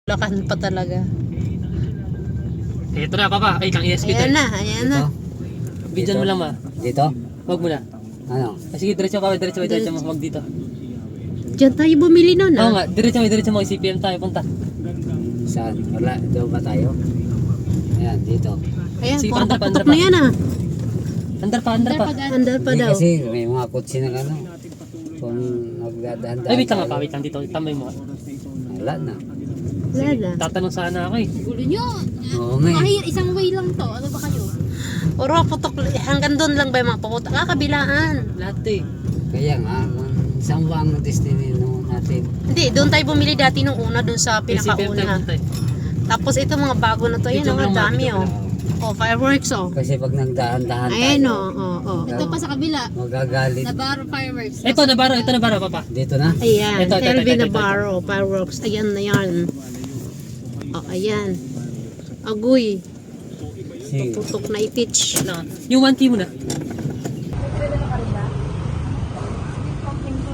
Lakan pa talaga. Ito na, papa. Ay, kang ESP Ayan na, ayan na. Bidyan mo lang, ma. Dito? Wag mo na. Ano? Sige, diretso ka. Diretso mo. Wag dito. Diyan tayo bumili nun Oo ah. nga, diretso mo. CPM tayo, punta. Saan? Wala, doon ba tayo? Ayan, dito. Ayan, Sige, puro andar pa, paputok andar pa. na yan ah. Andar pa. Andal pa Hindi daw. kasi may mga kutsi na ano. Kung nagdadaan-daan Ay, wait lang tayo, pa. Wait lang dito. Tambay mo. wala na. Wala na. Tatanong sana ako eh. Gulo nyo. Oo nga eh. Kahit isang way lang to. Ano ba kayo? Puro putok. Hanggang doon lang ba yung mga paputok? Kabilaan. Lahat eh. Kaya nga, saan ba ang destiny natin? Hindi, doon tayo bumili dati nung una doon sa May CPM tayo pinakauna. punta eh. Tapos ito mga bago na to. Yan Video ang lang, dami video oh. Oh, fireworks oh. Kasi pag nagdahan-dahan tayo, Ayan oh. Oh, oh. Ito pa sa kabila. magagalit. Navarro fireworks. Ito na baro, papa. Dito na? Ayan, Ito. Telvi Navarro, fireworks. Ayan na yan. Oh, ayan. Agoy. Sige. Putok na i-pitch. Yung 1K mo na.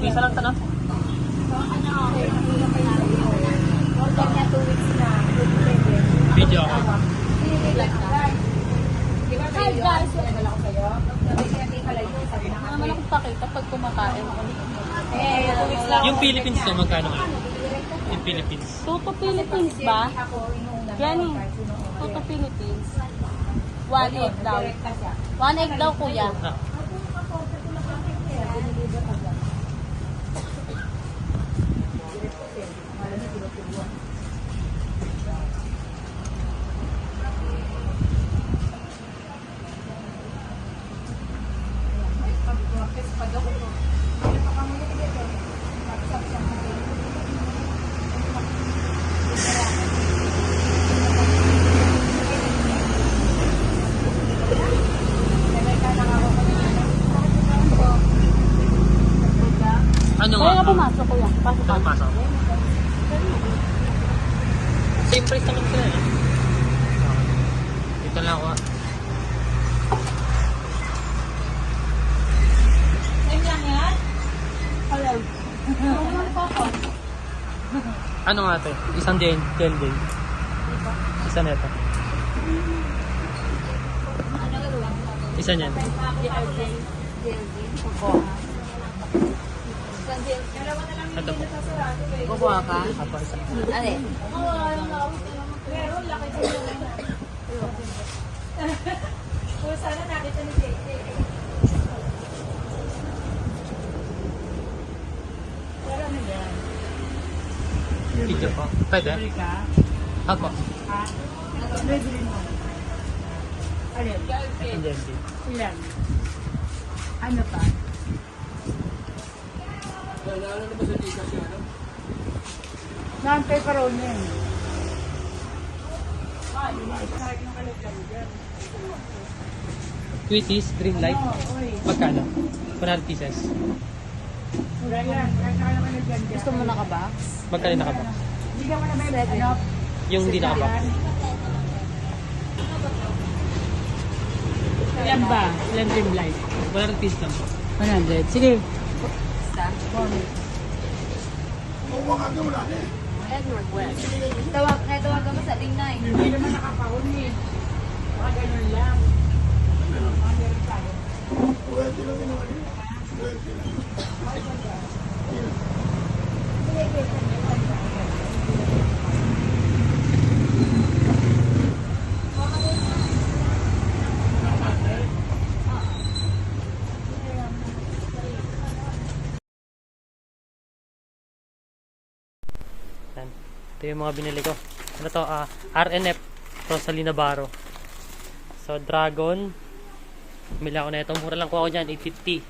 Isa lang tanong. Video ako. Naman akong pakita pag kumakain ako. Yung Philippines to, magkano nga? Yung Philippines. Toto Philippines ba? Yan eh. Toto Philippines. 1 egg daw. 1 egg daw kuya. Ah. Ano nga? Kaya nga pumasok kuya. Pasok ka. Pasok. Same price naman sila eh. Dito lang ako ah. Same lang yan? Hello. Ano nga ate? Isang gel din. Isa nito. Isa niyan. Ito po. Kukuha ka? Apo, isa. Alin? Video po. Pwede? Apo. Isang gel din. Ilan? Ano pa? Saan pepperoni yan? Quitties, green light. Magkano? 100 pieces. Ganyan, kaya ka nagyan dyan. Gusto mo naka-box? Magkano yung nakabox? Hindi ka mo na may ano? Yung hindi nakabox. Ilan ba? Ilan dream light? 100 pieces lang po. 100. Sige. Edward West. Tawag mo sa ring 9. Hindi naman nakapahon eh. Baka ganun lang. Yan. Ito yung mga binili ko. Ano to? RNF Rosalina Baro. So, Dragon. Bumili ako na ito. Mura lang ko ako dyan. 850.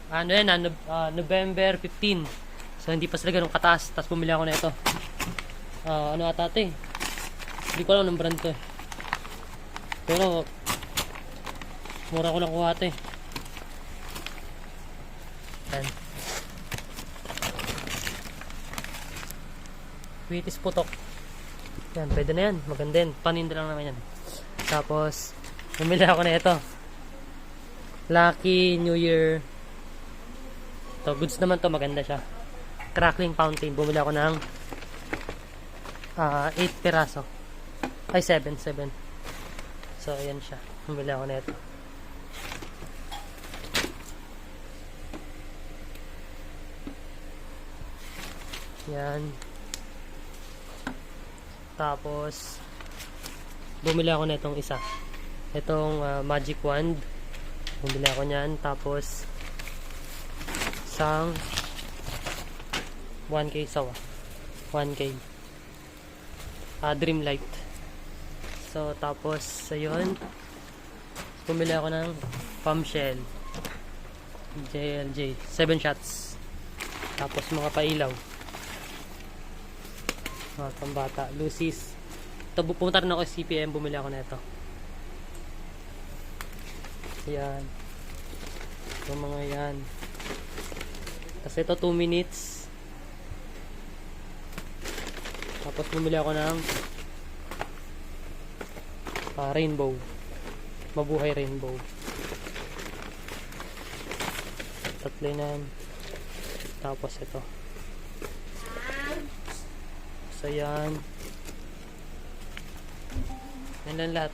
Ano yan? November 15. So, hindi pa sila ganun kataas. Tapos bumili ako na ito. Ano ata ito eh. Hindi ko alam ng brand to eh. Pero, mura ko lang kuha ito eh. Yan. Quitties putok. Yan, pwede na yan. Maganda yan. Paninda lang naman yan. Tapos, bumili ako na ito. Lucky New Year. Ito, goods naman to. Maganda siya. Crackling fountain. Bumili ako ng 8 piraso. Ay, 7. So, ayan siya. Bumili ako nito. Yan. Tapos, bumili ako nitong isa. Itong magic wand. Bumili ako niyan. Tapos, isang 1K sawa. 1K. Dream light. So, tapos, ayun. Bumili ako ng pump shell. JLJ. 7 shots. Tapos, mga pailaw. Mga pambata. Lucis. Ito, pumunta rin ako sa CPM. Bumili ako nito. Yan. Ito mga yan. Kasi ito 2 minutes. Tapos bumili ako ng rainbow. Mabuhay rainbow. Tatlo na yan. Tapos ito. So yan. Yan lang lahat.